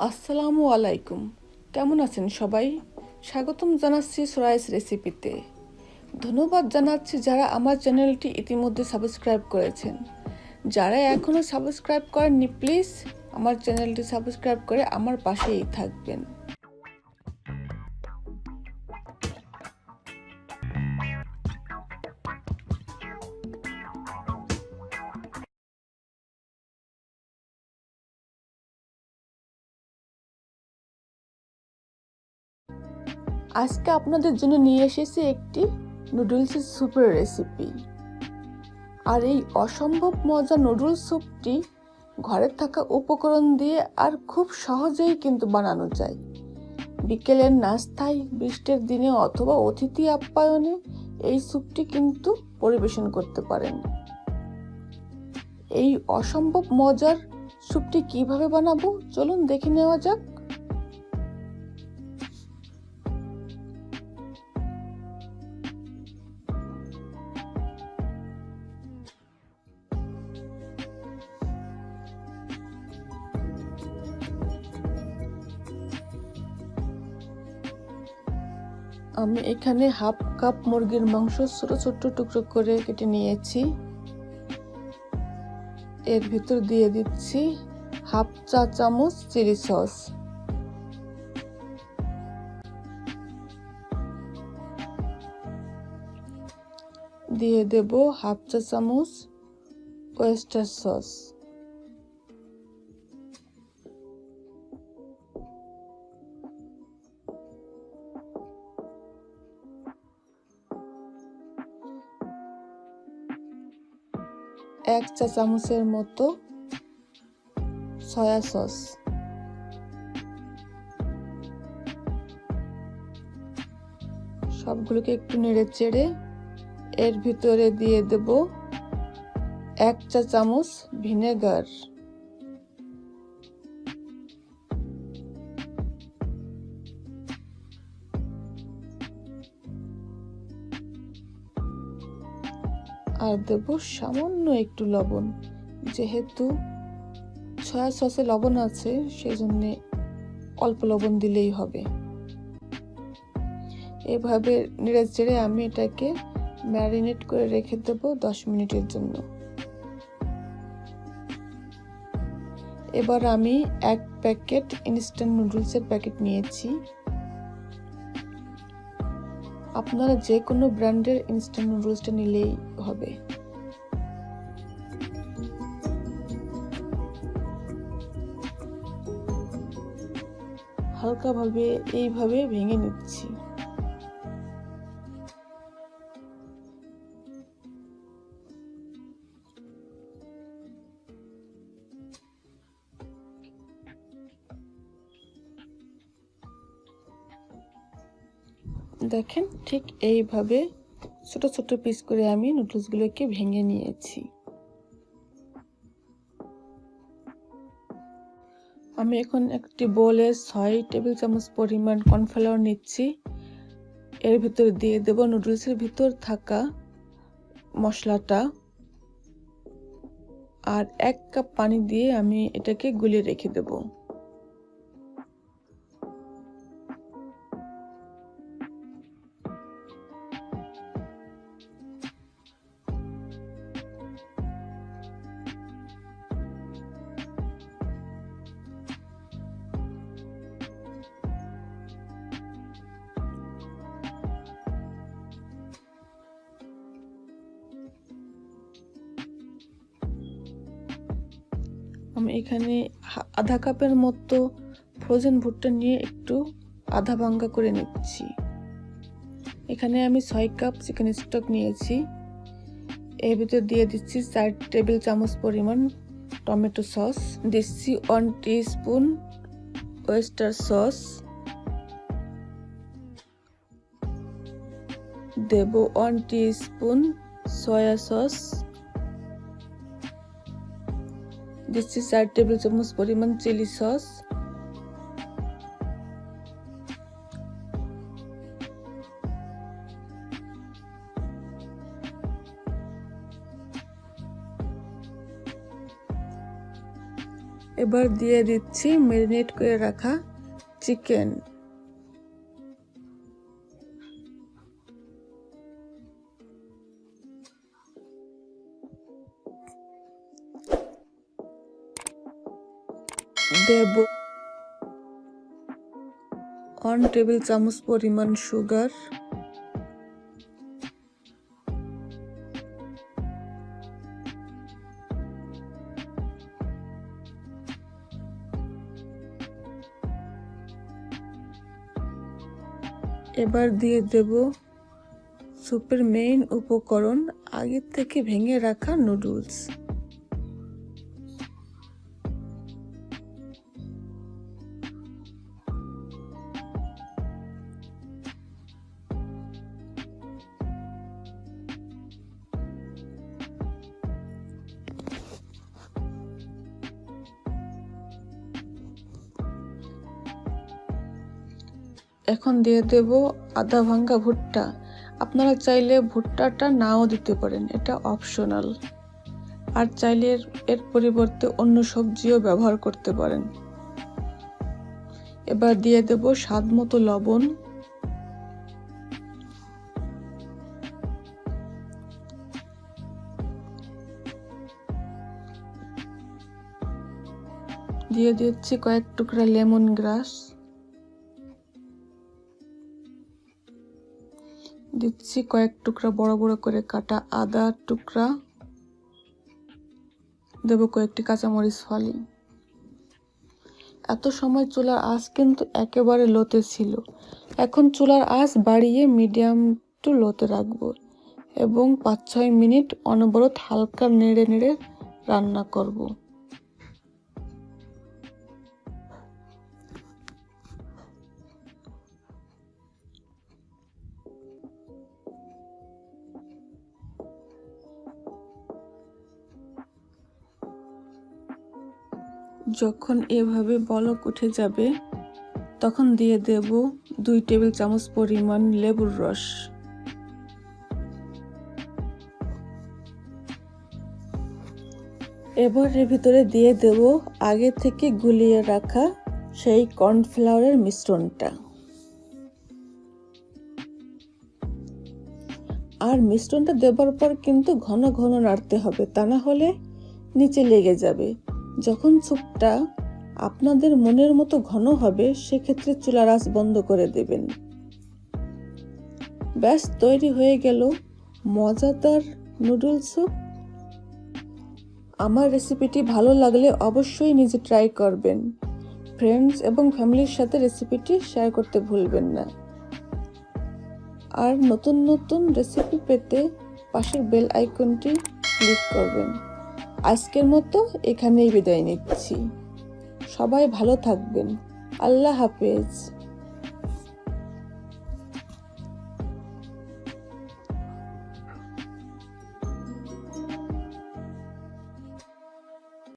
আসসালামু আলাইকুম। কেমন আছেন সবাই? স্বাগতম জানাচ্ছি সুরাইস রেসিপিতে। ধন্যবাদ জানাচ্ছি যারা আমার চ্যানেলটি ইতিমধ্যে সাবস্ক্রাইব করেছেন। যারা এখনও সাবস্ক্রাইব করেননি, প্লিজ আমার চ্যানেলটি সাবস্ক্রাইব করে আমার পাশেই থাকবেন। আজকে আপনাদের জন্য নিয়ে এসেছি একটি নুডলস স্যুপের রেসিপি। আর এই অসম্ভব মজার নুডলস স্যুপটি ঘরে থাকা উপকরণ দিয়ে আর খুব সহজেই কিন্তু বানানো যায়। বিকেলের নাস্তায়, বৃষ্টির দিনে অথবা অতিথি আপ্যায়নে এই স্যুপটি কিন্তু পরিবেশন করতে পারেন। এই অসম্ভব মজার স্যুপটি কিভাবে বানাবো চলুন দেখে নেওয়া যাক। আমি এখানে হাফ কাপ মুরগির মাংস ছোট ছোট টুকরো করে কেটে নিয়েছি। এর ভিতর দিয়ে দিচ্ছি হাফ চা চামচ চিলি সস, দিয়ে দেব হাফ চা চামচ ওয়েস্টার সস, এক চা চামচের মতো সয়া সস, সবগুলোকে একটু নেড়ে চেড়ে এর ভিতরে দিয়ে দেব এক চা চামচ ভিনেগার, আর দেব সামান্য একটু লবণ। যেহেতু সয়া সসে লবণ আছে সেই জন্য অল্প লবণ দিলেই হবে। এভাবে নেড়ে চেড়ে আমি এটাকে ম্যারিনেট করে রেখে দেব 10 মিনিটের জন্য। এবার আমি এক প্যাকেট ইনস্ট্যান্ট নুডলসের প্যাকেট নিয়েছি। আপনারা যে কোনো ব্র্যান্ডের ইনস্ট্যান্ট নুডলসটা নিলেই হবে। হালকাভাবে এইভাবে ভেঙে নিচ্ছি। দেখেন, ঠিক এইভাবে ছোট ছোট পিস করে আমি নুডলসগুলোকে ভেঙে নিয়েছি। আমি এখন একটি বোলে 6 টেবিল চামচ পরিমাণ কর্নফ্লাওয়ার নিচ্ছি। এর ভিতরে দিয়ে দেব নুডলসের ভিতর থাকা মশলাটা, আর 1 কাপ পানি দিয়ে আমি এটাকে গুলিয়ে রেখে দেব। আমি এখানে আধা কাপের মতো ফ্রোজেন ভুট্টা নিয়ে একটু আধা ভাঙ্গা করে নিচ্ছি। এখানে আমি 6 কাপ চিকেন স্টক নিয়েছি। এর ভিতর দিয়ে দিচ্ছি 4 টেবিল চামচ পরিমাণ টমেটো সস, দিচ্ছি 1 টিস্পুন ওয়েস্টার সস, দেব 1 টিস্পুন সয়া সস, দিচ্ছি 4 টেবিল চামচ পরিমাণ চিলি সস, এবার দিয়ে দিচ্ছি ম্যারিনেট করে রাখা চিকেন। দেব 1 টেবিল চামচ পরিমাণ সুগার, এবার দিয়ে দেব স্যুপের মেইন উপকরণ, আগে থেকে ভেঙে রাখা নুডলস। এখন দিয়ে দেব আধা ভাঙ্গা ভুট্টা। আপনারা চাইলে ভুট্টাটা নাও দিতে পারেন, এটা অপশনাল। আর চাইলে এর পরিবর্তে অন্য সবজিও ব্যবহার করতে পারেন। এবার দিয়ে দেব স্বাদ মতো লবণ, দিয়ে দিচ্ছি কয়েক টুকরা লেমন গ্রাস, দিচ্ছি কয়েক টুকরা বড় বড় করে কাটা আদার টুকরা, দেব কয়েকটি কাঁচামরিচ ফালি। এত সময় চুলার আঁচ কিন্তু একেবারে লোতে ছিল। এখন চুলার আঁচ বাড়িয়ে মিডিয়াম টু লোতে রাখবো এবং 5-6 মিনিট অনবরত হালকা নেড়ে নেড়ে রান্না করব। যখন এভাবে বলক উঠে যাবে তখন দিয়ে দেব 2 টেবিল চামচ পরিমাণ লেবুর রস। এবার এর ভিতরে দিয়ে দেব আগে থেকে গুলিয়ে রাখা সেই কর্নফ্লাওয়ারের মিশ্রণটা। আর মিশ্রণটা দেবার পর কিন্তু ঘন ঘন নাড়তে হবে, তা না হলে নিচে লেগে যাবে। যখন স্যুপটা আপনাদের মনের মতো ঘন হবে সেক্ষেত্রে চুলার আঁচ বন্ধ করে দেবেন। ব্যাস তৈরি হয়ে গেল মজাদার নুডলস স্যুপ। আমার রেসিপিটি ভালো লাগলে অবশ্যই নিজে ট্রাই করবেন। ফ্রেন্ডস এবং ফ্যামিলির সাথে রেসিপিটি শেয়ার করতে ভুলবেন না। আর নতুন নতুন রেসিপি পেতে পাশের বেল আইকনটি ক্লিক করবেন। আজকের মতো এখানেই বিদায় নিচ্ছি। সবাই ভালো থাকবেন। আল্লাহ হাফেজ।